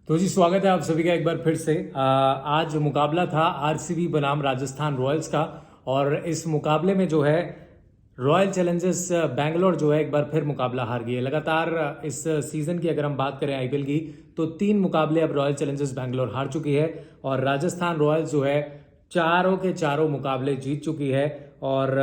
तो जी स्वागत है आप सभी का एक बार फिर से। आज मुकाबला था आरसीबी बनाम राजस्थान रॉयल्स का। और इस मुकाबले में जो है रॉयल चैलेंजर्स बैंगलोर जो है एक बार फिर मुकाबला हार गई है। लगातार इस सीजन की अगर हम बात करें आईपीएल की तो 3 मुकाबले अब रॉयल चैलेंजर्स बैंगलोर हार चुकी है और राजस्थान रॉयल्स जो है चारों के चारों मुकाबले जीत चुकी है। और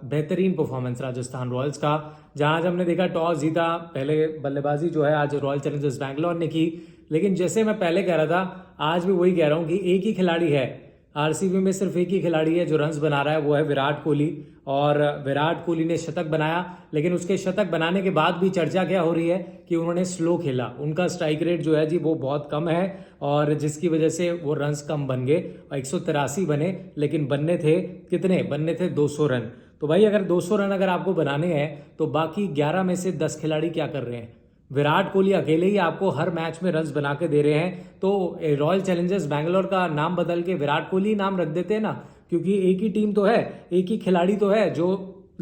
बेहतरीन परफॉर्मेंस राजस्थान रॉयल्स का, जहां आज हमने देखा टॉस जीता, पहले बल्लेबाजी जो है आज रॉयल चैलेंजर्स बैंगलोर ने की। लेकिन जैसे मैं पहले कह रहा था आज भी वही कह रहा हूं कि एक ही खिलाड़ी है आरसीबी में, सिर्फ एक ही खिलाड़ी है जो रन्स बना रहा है, वो है विराट कोहली। और विराट कोहली ने शतक बनाया, लेकिन उसके शतक बनाने के बाद भी चर्चा क्या हो रही है कि उन्होंने स्लो खेला। उनका स्ट्राइक रेट जो है जी वो बहुत कम है और जिसकी वजह से वो रन्स कम बन गए। 183 बने, लेकिन बनने थे कितने? बनने थे 200 रन। तो भाई अगर 200 रन अगर आपको बनाने हैं तो बाकी 11 में से 10 खिलाड़ी क्या कर रहे हैं? विराट कोहली अकेले ही आपको हर मैच में रन्स बना के दे रहे हैं। तो रॉयल चैलेंजर्स बैंगलोर का नाम बदल के विराट कोहली नाम रख देते हैं ना, क्योंकि एक ही टीम तो है, एक ही खिलाड़ी तो है जो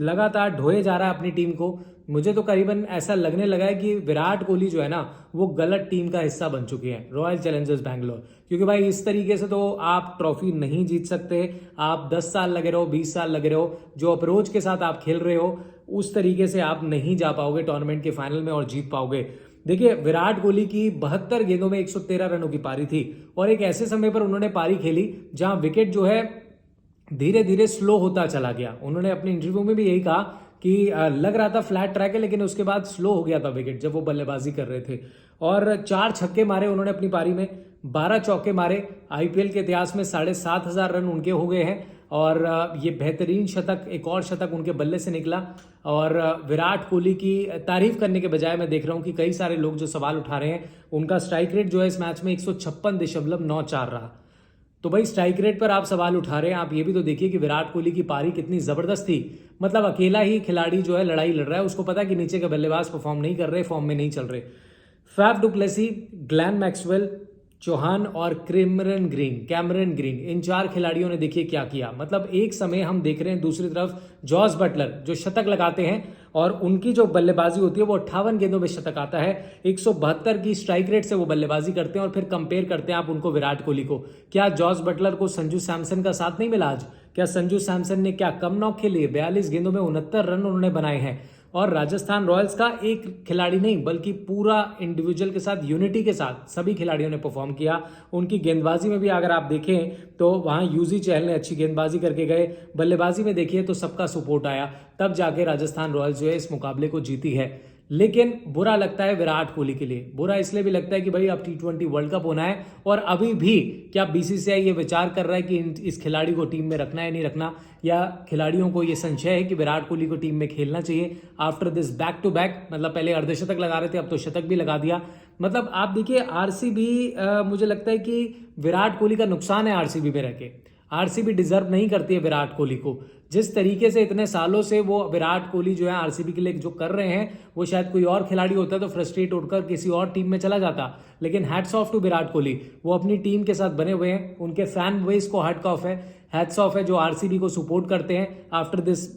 लगातार ढोए जा रहा है अपनी टीम को। मुझे तो करीबन ऐसा लगने लगा है कि विराट कोहली जो है ना वो गलत टीम का हिस्सा बन चुके हैं रॉयल चैलेंजर्स बैंगलोर। क्योंकि भाई इस तरीके से तो आप ट्रॉफी नहीं जीत सकते। आप 10 साल लगे रहो, 20 साल लगे रहो, जो अप्रोच के साथ आप खेल रहे हो उस तरीके से आप नहीं जा पाओगे टूर्नामेंट के फाइनल में और जीत पाओगे। देखिए विराट कोहली की 72 गेंदों में 113 रनों की पारी थी और एक ऐसे समय पर उन्होंने पारी खेली जहां विकेट जो है धीरे धीरे स्लो होता चला गया। उन्होंने अपने इंटरव्यू में भी यही कहा कि लग रहा था फ्लैट ट्रैक है, लेकिन उसके बाद स्लो हो गया था विकेट जब वो बल्लेबाजी कर रहे थे। और 4 छक्के मारे उन्होंने अपनी पारी में, 12 चौके मारे। आईपीएल के इतिहास में 7,500 रन उनके हो गए हैं और ये बेहतरीन शतक, एक और शतक उनके बल्ले से निकला। और विराट कोहली की तारीफ करने के बजाय मैं देख रहा हूं कि कई सारे लोग जो सवाल उठा रहे हैं, उनका स्ट्राइक रेट जो है इस मैच में 156.94 रहा। तो भाई स्ट्राइक रेट पर आप सवाल उठा रहे हैं, आप ये भी तो देखिए कि विराट कोहली की पारी कितनी जबरदस्त थी। मतलब अकेला ही खिलाड़ी जो है लड़ाई लड़ रहा है, उसको पता है कि नीचे के बल्लेबाज परफॉर्म नहीं कर रहे, फॉर्म में नहीं चल रहे। Faf du Plessis, Glenn Maxwell, Chauhan और कैमरन ग्रीन, इन 4 खिलाड़ियों ने देखिए क्या किया। मतलब एक समय हम देख रहे हैं दूसरी तरफ जॉस बटलर जो शतक लगाते हैं और उनकी जो बल्लेबाजी होती है वो 58 गेंदों में शतक आता है। 172 की स्ट्राइक रेट से वो बल्लेबाजी करते हैं और फिर कंपेयर करते हैं आप उनको विराट कोहली को। क्या जॉस बटलर को संजू सैमसन का साथ नहीं मिला आज? क्या संजू सैमसन ने क्या कम नॉक खेले? 42 गेंदों में 69 रन उन्होंने बनाए हैं। और राजस्थान रॉयल्स का एक खिलाड़ी नहीं बल्कि पूरा इंडिविजुअल के साथ, यूनिटी के साथ सभी खिलाड़ियों ने परफॉर्म किया। उनकी गेंदबाजी में भी अगर आप देखें तो वहां यूजी चहल ने अच्छी गेंदबाजी करके गए, बल्लेबाजी में देखिए तो सबका सपोर्ट आया, तब जाके राजस्थान रॉयल्स जो है इस मुकाबले को जीती है। लेकिन बुरा लगता है विराट कोहली के लिए। बुरा इसलिए भी लगता है कि भाई अब T20 वर्ल्ड कप होना है और अभी भी क्या बीसीसीआई ये विचार कर रहा है कि इस खिलाड़ी को टीम में रखना है नहीं रखना, या खिलाड़ियों को ये संशय है कि विराट कोहली को टीम में खेलना चाहिए after this back to back. मतलब पहले अर्धशतक लगा रहे थे, अब तो शतक भी लगा दिया। मतलब आप देखिए आरसीबी, मुझे लगता है कि विराट कोहली का नुकसान है आरसीबी में रह के। आरसीबी डिजर्व नहीं करती है विराट कोहली को। जिस तरीके से इतने सालों से वो विराट कोहली जो है आरसीबी के लिए जो कर रहे हैं, वो शायद कोई और खिलाड़ी होता तो फ्रस्ट्रेट होकर किसी और टीम में चला जाता। लेकिन hats off to Virat Kohli, वो अपनी टीम के साथ बने हुए हैं। उनके फैन बेस को हैट्स ऑफ है जो आरसीबी को सपोर्ट करते हैं आफ्टर दिस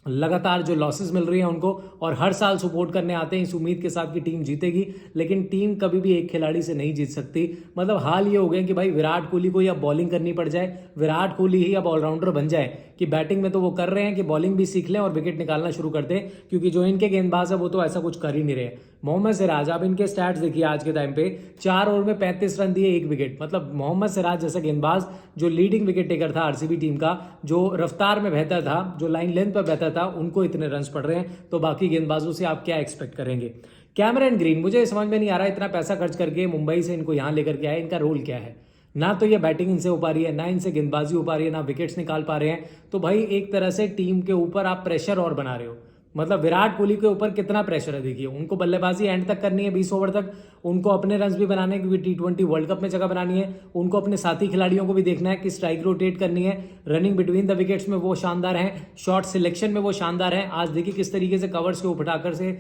लगातार जो लॉसेस मिल रही हैं उनको, और हर साल सपोर्ट करने आते हैं इस उम्मीद के साथ कि टीम जीतेगी। लेकिन टीम कभी भी एक खिलाड़ी से नहीं जीत सकती। मतलब हाल ये हो गया कि भाई विराट कोहली को या बॉलिंग करनी पड़ जाए, विराट कोहली ही अब ऑलराउंडर बन जाए कि बैटिंग में तो वो कर रहे हैं कि बॉलिंग भी सीख लें और विकेट निकालना शुरू कर दें, क्योंकि जो इनके गेंदबाज है वो तो ऐसा कुछ कर ही नहीं रहे। मोहम्मद सिराज, आप इनके स्टैट्स देखिए आज के टाइम पे, 4 ओवर में 35 रन दिए, 1 विकेट। मतलब मोहम्मद सिराज जैसा गेंदबाज जो लीडिंग विकेट टेकर था आरसीबी टीम का, जो रफ्तार में बेहतर था, जो लाइन लेंथ पर बेहतर था, उनको इतने रन पड़ रहे हैं, तो बाकी गेंदबाजों से आप क्या एक्सपेक्ट करेंगे? कैमरन ग्रीन, मुझे समझ में नहीं आ रहा, इतना पैसा खर्च करके मुंबई से इनको यहां लेकर के आए, इनका रोल क्या है? ना तो ये बैटिंग इनसे हो पा रही है, ना इनसे गेंदबाजी हो पा रही है, ना विकेट्स निकाल पा रहे हैं। तो भाई एक तरह से टीम के ऊपर आप प्रेशर और बना रहे हो। मतलब विराट कोहली के ऊपर कितना प्रेशर है देखिए। उनको बल्लेबाजी एंड तक करनी है, 20 ओवर तक। उनको अपने रन्स भी बनाने हैं क्योंकि T20 वर्ल्ड कप में जगह बनानी है। उनको अपने साथी खिलाड़ियों को भी देखना है कि स्ट्राइक रोटेट करनी है। रनिंग बिटवीन द विकेट्स में वो शानदार हैं, शॉट सिलेक्शन में वो शानदार हैं। आज देखिए किस तरीके से कवर्स के उठाकर से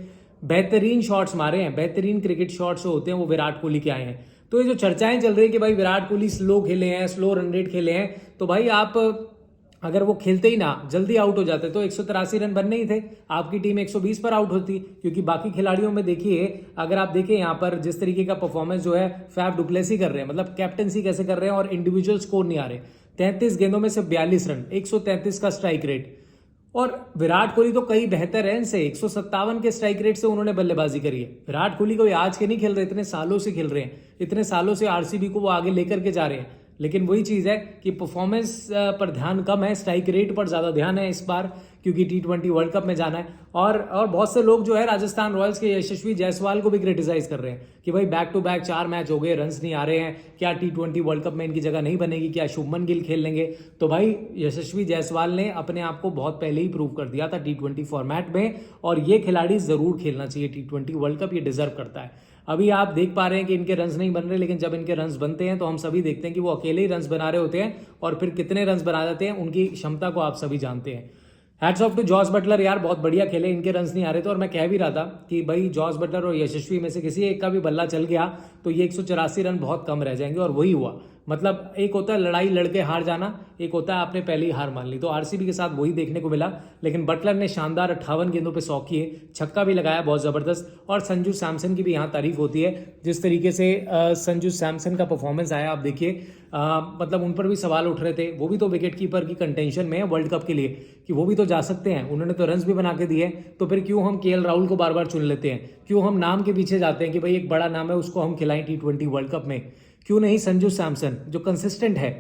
बेहतरीन शॉट्स मारे हैं। बेहतरीन क्रिकेट शॉट्स जो होते हैं वो विराट कोहली के आए हैं। तो ये जो चर्चाएं चल रही है कि भाई विराट कोहली स्लो खेले हैं, स्लो रन रेट खेले हैं, तो भाई आप अगर वो खेलते ही ना जल्दी आउट हो जाते तो 183 रन बनने ही थे, आपकी टीम 120 पर आउट होती। क्योंकि बाकी खिलाड़ियों में देखिए, अगर आप देखें यहाँ पर जिस तरीके का परफॉर्मेंस जो है फैफ डुप्लेसी कर रहे हैं, मतलब कैप्टनसी कैसे कर रहे हैं और इंडिविजुअल स्कोर नहीं आ रहे। 33 गेंदों में से 42 रन, 133 का स्ट्राइक रेट। और विराट कोहली तो कई बेहतर है इनसे, 157 के स्ट्राइक रेट से उन्होंने बल्लेबाजी करी है। विराट कोहली कोई आज के नहीं खेल रहे, इतने सालों से खेल रहे हैं, इतने सालों से आरसीबी को वो आगे लेकर के जा रहे हैं। लेकिन वही चीज है कि परफॉर्मेंस पर ध्यान कम है, स्ट्राइक रेट पर ज्यादा ध्यान है इस बार, क्योंकि T20 वर्ल्ड कप में जाना है। और बहुत से लोग जो है राजस्थान रॉयल्स के यशस्वी जायसवाल को भी क्रिटिसाइज कर रहे हैं कि भाई बैक टू बैक 4 मैच हो गए, रन्स नहीं आ रहे हैं, क्या T20 वर्ल्ड कप में इनकी जगह नहीं बनेगी, क्या शुभमन गिल खेल लेंगे? तो भाई यशस्वी जायसवाल ने अपने आप को बहुत पहले ही प्रूव कर दिया था T20 फॉर्मेट में, और ये खिलाड़ी जरूर खेलना चाहिए T20 वर्ल्ड कप, ये डिजर्व करता है। अभी आप देख पा रहे हैं कि इनके रन्स नहीं बन रहे, लेकिन जब इनके रन्स बनते हैं तो हम सभी देखते हैं कि वो अकेले ही रन्स बना रहे होते हैं, और फिर कितने रन्स बना जाते हैं उनकी क्षमता को आप सभी जानते हैं। Hats off to Jos Buttler, यार बहुत बढ़िया खेले, इनके रन्स नहीं आ रहे थे। और मैं कह भी रहा था कि भाई जॉस बटलर और यशस्वी में से किसी एक का भी बल्ला चल गया तो ये 184 रन बहुत कम रह जाएंगे, और वही हुआ। मतलब एक होता है लड़ाई लड़के हार जाना, एक होता है आपने पहले ही हार मान ली, तो आरसीबी के साथ वही देखने को मिला। लेकिन बटलर ने शानदार 58 गेंदों पे 100 किए, छक्का भी लगाया बहुत जबरदस्त। और संजू सैमसन की भी यहाँ तारीफ होती है, जिस तरीके से संजू सैमसन का परफॉर्मेंस आया, आप देखिए मतलब उन पर भी सवाल उठ रहे थे। वो भी तो विकेट कीपर की कंटेंशन में है वर्ल्ड कप के लिए, कि वो भी तो जा सकते हैं, उन्होंने तो रन्स भी बना के दिए। तो फिर क्यों हम केएल राहुल को बार बार चुन लेते हैं, क्यों हम नाम के पीछे जाते हैं कि भाई एक बड़ा नाम है उसको हम खिलाएं T20 वर्ल्ड कप में? क्यों नहीं संजू सैमसन जो कंसिस्टेंट है,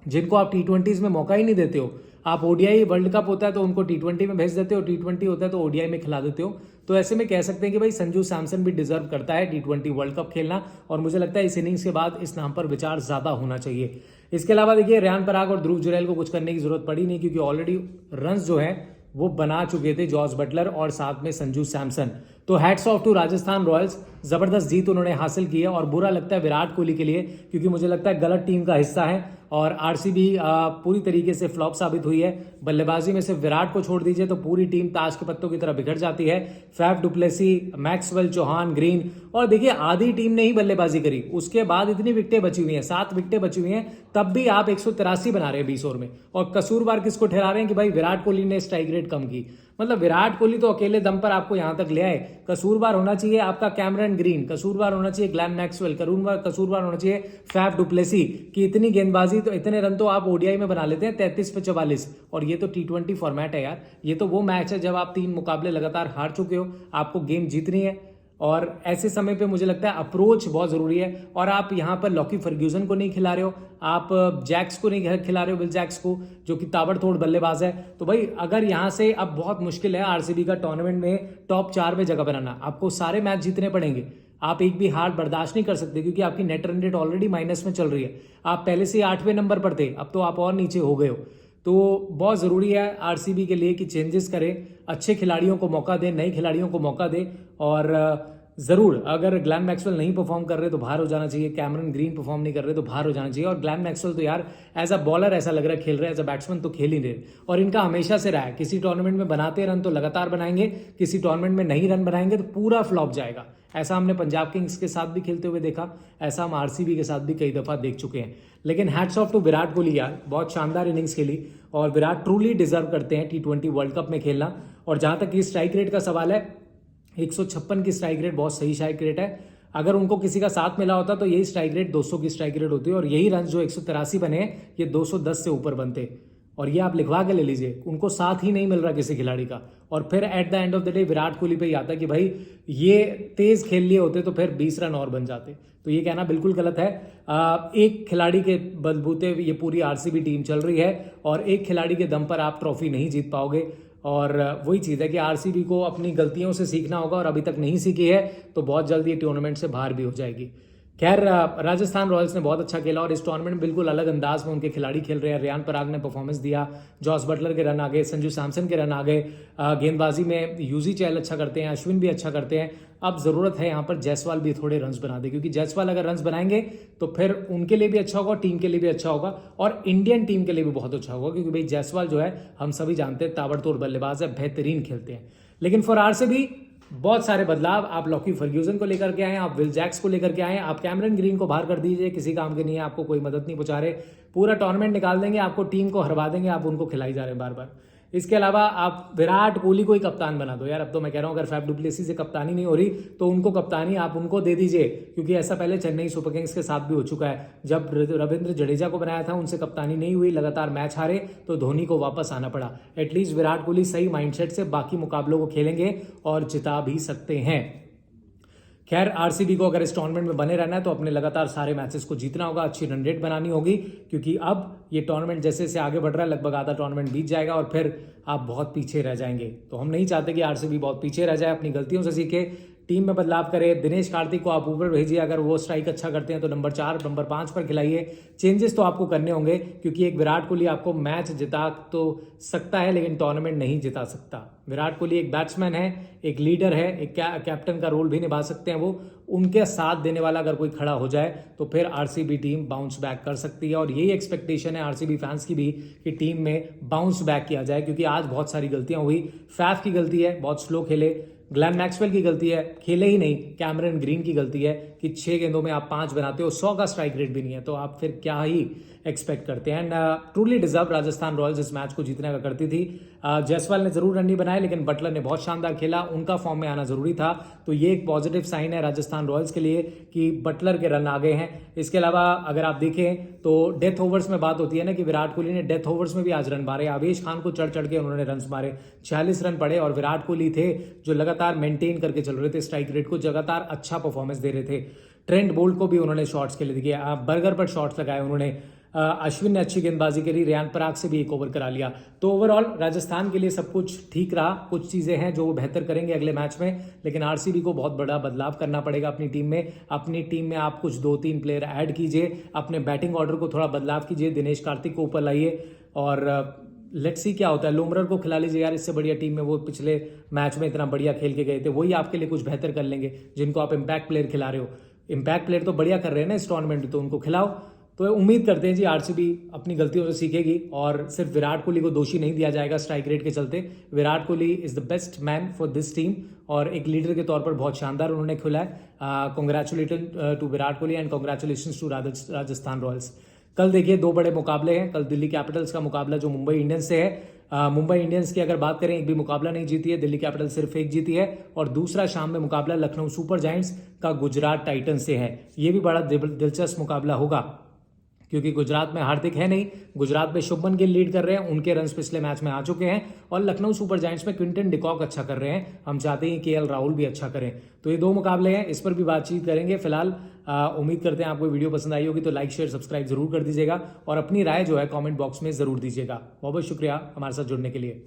जिनको आप T20s में मौका ही नहीं देते हो। आप ओडीआई वर्ल्ड कप होता है तो उनको T20 में भेज देते हो, T20 होता है तो ओडीआई में खिला देते हो। तो ऐसे में कह सकते हैं कि भाई संजू सैमसन भी डिजर्व करता है T20 वर्ल्ड कप खेलना, और मुझे लगता है इस इनिंग्स के बाद इस नाम पर विचार ज्यादा होना चाहिए। इसके अलावा देखिए रेयान पराग और ध्रुव जुरैल को कुछ करने की जरूरत पड़ी नहीं, क्योंकि ऑलरेडी रन्स जो है वो बना चुके थे जॉस बटलर और साथ में संजू सैमसन। तो hats off to Rajasthan Royals, जबरदस्त जीत उन्होंने हासिल की है। और बुरा लगता है विराट कोहली के लिए, क्योंकि मुझे लगता है गलत टीम का हिस्सा है, और आरसीबी पूरी तरीके से फ्लॉप साबित हुई है। बल्लेबाजी में सिर्फ विराट को छोड़ दीजिए तो पूरी टीम ताश के पत्तों की तरह बिगड़ जाती है। Faf du Plessis, Maxwell, Chauhan, Green, और देखिए आधी टीम ने ही बल्लेबाजी करी, उसके बाद इतनी विकेटें बची हुई हैं, 7 विकेटें बची हुई हैं, तब भी आप 183 बना रहे हैं 20 ओवर में। और कसूरवार किसको ठहरा रहे हैं कि भाई विराट कोहली ने स्ट्राइक रेट कम की। मतलब विराट कोहली तो अकेले दम पर आपको यहां तक ले आए। कसूरवार होना चाहिए आपका कैमरन ग्रीन, कसूरवार होना चाहिए ग्लेन मैक्सवेल, कसूरवार होना चाहिए फैफ डुप्लेसी कि इतनी गेंदबाजी, तो इतने रन तो आप ओडीआई में बना लेते हैं 33 पे 44। और ये तो T20 फॉर्मेट है यार, ये तो वो मैच है जब आप 3 मुकाबले लगातार हार चुके हो, आपको गेम जीतनी है। और ऐसे समय पे मुझे लगता है अप्रोच बहुत जरूरी है। और आप यहाँ पर लॉकी फर्ग्यूसन को नहीं खिला रहे हो, आप जैक्स को नहीं खिला रहे हो, विल जैक्स को, जो कि ताबड़तोड़ बल्लेबाज है। तो भाई अगर यहाँ से अब बहुत मुश्किल है आरसीबी का टूर्नामेंट में टॉप 4 में जगह बनाना, आपको सारे मैच जीतने पड़ेंगे। आप एक भी हार बर्दाश्त नहीं कर सकते, क्योंकि आपकी net run rate already minus में चल रही है। आप पहले से 8वें नंबर पर थे, अब तो आप और नीचे हो गए हो। तो बहुत ज़रूरी है आरसीबी के लिए कि चेंजेस करें, अच्छे खिलाड़ियों को मौका दें, नए खिलाड़ियों को मौका दें। और ज़रूर अगर ग्लेन मैक्सवेल नहीं परफॉर्म कर रहे तो बाहर हो जाना चाहिए, कैमरन ग्रीन परफॉर्म नहीं कर रहे तो बाहर हो जाना चाहिए। और ग्लेन मैक्सवेल तो यार एज अ बॉलर ऐसा लग रहा है खेल रहे हैं, एज अ बैट्समैन तो खेल ही नहीं रहे। और इनका हमेशा से रहा है, किसी टूर्नामेंट में बनाते रन तो लगातार बनाएंगे, किसी टूर्नामेंट में नहीं रन बनाएंगे तो पूरा फ्लॉप जाएगा। ऐसा हमने पंजाब किंग्स के साथ भी खेलते हुए देखा, ऐसा हम आरसीबी के साथ भी कई दफ़ा देख चुके हैं। लेकिन hats off to Virat Kohli यार, बहुत शानदार इनिंग्स खेली, और विराट ट्रूली डिजर्व करते हैं T20 वर्ल्ड कप में खेलना। और जहां तक ये स्ट्राइक रेट का सवाल है, 156 की स्ट्राइक रेट बहुत सही स्ट्राइक रेट है। अगर उनको किसी का साथ मिला होता तो यही स्ट्राइक रेट 200 की स्ट्राइक रेट होती है, और यही रन जो 183 बने ये 210 से ऊपर बनते। और ये आप लिखवा के ले लीजिए, उनको साथ ही नहीं मिल रहा किसी खिलाड़ी का। और फिर at the end of the day Virat Kohli पे ही आता कि भाई ये तेज खेल लिए होते तो फिर 20 रन और बन जाते। तो ये कहना बिल्कुल गलत है। एक खिलाड़ी के बलबूते ये पूरी आरसीबी टीम चल रही है, और एक खिलाड़ी के दम पर आप ट्रॉफी नहीं जीत पाओगे। और वही चीज़ है कि आरसीबी को अपनी गलतियों से सीखना होगा, और अभी तक नहीं सीखी है तो बहुत जल्दी ये टूर्नामेंट से बाहर भी हो जाएगी। खैर राजस्थान रॉयल्स ने बहुत अच्छा खेला, और इस टूर्नामेंट में बिल्कुल अलग अंदाज में उनके खिलाड़ी खेल रहे हैं। रेयान पराग ने परफॉर्मेंस दिया, जॉस बटलर के रन आ गए, संजू सैमसन के रन आ गए, गेंदबाजी में यूजी चहल अच्छा करते हैं, अश्विन भी अच्छा करते हैं। अब जरूरत है यहाँ पर जायसवाल भी थोड़े रन्स बना दे, क्योंकि जायसवाल अगर रन्स बनाएंगे तो फिर उनके लिए भी अच्छा होगा, टीम के लिए भी अच्छा होगा, और इंडियन टीम के लिए भी बहुत अच्छा होगा। क्योंकि भाई जायसवाल जो है हम सभी जानते हैं ताबड़तोड़ बल्लेबाज है, बेहतरीन खेलते हैं। लेकिन फॉर आरसीबी बहुत सारे बदलाव आप लॉकी फर्ग्यूसन को लेकर के आए, आप विल जैक्स को लेकर के आए, आप कैमरन ग्रीन को बाहर कर दीजिए, किसी काम के नहीं है, आपको कोई मदद नहीं पहुंचा रहे, पूरा टूर्नामेंट निकाल देंगे, आपको टीम को हरवा देंगे, आप उनको खिलाई जा रहे हैं बार बार। इसके अलावा आप विराट कोहली को ही कप्तान बना दो यार। अब तो मैं कह रहा हूं अगर फैफ डु प्लेसिस से कप्तानी नहीं हो रही तो उनको कप्तानी आप उनको दे दीजिए, क्योंकि ऐसा पहले चेन्नई सुपर किंग्स के साथ भी हो चुका है। जब रविंद्र जडेजा को बनाया था उनसे कप्तानी नहीं हुई, लगातार मैच हारे तो धोनी को वापस आना पड़ा। एटलीस्ट विराट कोहली सही माइंडसेट से बाकी मुकाबलों को खेलेंगे और जिता भी सकते हैं। खैर आरसीबी को अगर इस टूर्नामेंट में बने रहना है तो अपने लगातार सारे मैचेस को जीतना होगा, अच्छी रन रेट बनानी होगी, क्योंकि अब ये टूर्नामेंट जैसे जैसे आगे बढ़ रहा है लगभग आधा टूर्नामेंट बीत जाएगा और फिर आप बहुत पीछे रह जाएंगे। तो हम नहीं चाहते कि आरसीबी बहुत पीछे रह जाए, अपनी गलतियों से सीखे, टीम में बदलाव करे। दिनेश कार्तिक को आप ऊपर भेजिए, अगर वो स्ट्राइक अच्छा करते हैं तो नंबर 4 नंबर 5 पर खिलाइए। चेंजेस तो आपको करने होंगे, क्योंकि एक विराट कोहली आपको मैच जिता तो सकता है लेकिन टूर्नामेंट नहीं जिता सकता। विराट कोहली एक बैट्समैन है, एक लीडर है, एक कैप्टन का रोल भी निभा सकते हैं वो। उनके साथ देने वाला अगर कोई खड़ा हो जाए तो फिर आरसीबी टीम बाउंस बैक कर सकती है, और यही एक्सपेक्टेशन है आरसीबी फैंस की भी कि टीम में बाउंस बैक किया जाए, क्योंकि आज बहुत सारी गलतियां हुई। फैफ की गलती है, बहुत स्लो खेले। ग्लेन मैक्सवेल की गलती है, खेले ही नहीं। कैमरन ग्रीन की गलती है कि 6 गेंदों में आप 5 बनाते हो, 100 का स्ट्राइक रेट भी नहीं है, तो आप फिर क्या ही एक्सपेक्ट करते हैं। And truly deserve Rajasthan Royals इस मैच को जीतने का करती थी। जायसवाल ने जरूर रन नहीं बनाए, लेकिन बटलर ने बहुत शानदार खेला, उनका फॉर्म में आना जरूरी था। तो ये एक पॉजिटिव साइन है राजस्थान रॉयल्स के लिए कि बटलर के रन आ गए हैं। इसके अलावा अगर आप देखें तो डेथ ओवर्स में बात होती है ना कि विराट कोहली ने डेथ ओवर्स में भी आज रन मारे। आवेश खान को चढ़ चढ़ के उन्होंने रन मारे, 46 रन पड़े, और विराट कोहली थे जो लगातार मेंटेन करके चल रहे थे स्ट्राइक रेट को, लगातार अच्छा परफॉर्मेंस दे रहे थे। ट्रेंट बोल्ट को भी उन्होंने शॉट्स के लिए दिए, बर्गर पर शॉट्स लगाए उन्होंने। अश्विन ने अच्छी गेंदबाजी करी, रियान पराग से भी एक ओवर करा लिया। तो ओवरऑल राजस्थान के लिए सब कुछ ठीक रहा। कुछ चीजें हैं जो वो बेहतर करेंगे अगले मैच में, लेकिन आरसीबी को बहुत बड़ा बदलाव करना पड़ेगा अपनी टीम में। अपनी टीम में आप कुछ 2-3 प्लेयर ऐड कीजिए, अपने बैटिंग ऑर्डर को थोड़ा बदलाव कीजिए, दिनेश कार्तिक को ऊपर लाइए, और लेट्स सी क्या होता है। लोमरर को खिला लीजिए यार, इससे बढ़िया टीम में वो पिछले मैच में इतना बढ़िया खेल के गए थे, वही आपके लिए कुछ बेहतर कर लेंगे। जिनको आप इम्पैक्ट प्लेयर खिला रहे हो, इम्पैक्ट प्लेयर तो बढ़िया कर रहे हैं ना इस टूर्नामेंट में, तो उनको खिलाओ। तो उम्मीद करते हैं जी आरसीबी अपनी गलतियों से सीखेगी और सिर्फ विराट कोहली को दोषी नहीं दिया जाएगा स्ट्राइक रेट के चलते। Virat Kohli is the best man for this team, और एक लीडर के तौर पर बहुत शानदार उन्होंने खेला है। Congratulation to Virat Kohli and congratulation to Rajasthan Royals. कल देखिए 2 बड़े मुकाबले हैं। कल दिल्ली कैपिटल्स का मुकाबला जो मुंबई इंडियंस से है। मुंबई इंडियंस की अगर बात करें, एक भी मुकाबला नहीं जीती है, दिल्ली कैपिटल सिर्फ एक जीती है, और दूसरा शाम में मुकाबला लखनऊ सुपर जायंट्स का गुजरात टाइटंस से है। ये भी बड़ा दिलचस्प मुकाबला होगा, क्योंकि गुजरात में हार्दिक है नहीं, गुजरात में शुभमन गिल लीड कर रहे हैं, उनके रन्स पिछले मैच में आ चुके हैं, और लखनऊ सुपर जायंट्स में क्विंटन डिकॉक अच्छा कर रहे हैं। हम चाहते हैं केएल राहुल भी अच्छा करें। तो ये 2 मुकाबले हैं, इस पर भी बातचीत करेंगे। फिलहाल उम्मीद करते हैं आपको वीडियो पसंद आई होगी, तो लाइक शेयर सब्सक्राइब जरूर कर दीजिएगा, और अपनी राय जो है कॉमेंट बॉक्स में जरूर दीजिएगा। बहुत बहुत शुक्रिया हमारे साथ जुड़ने के लिए।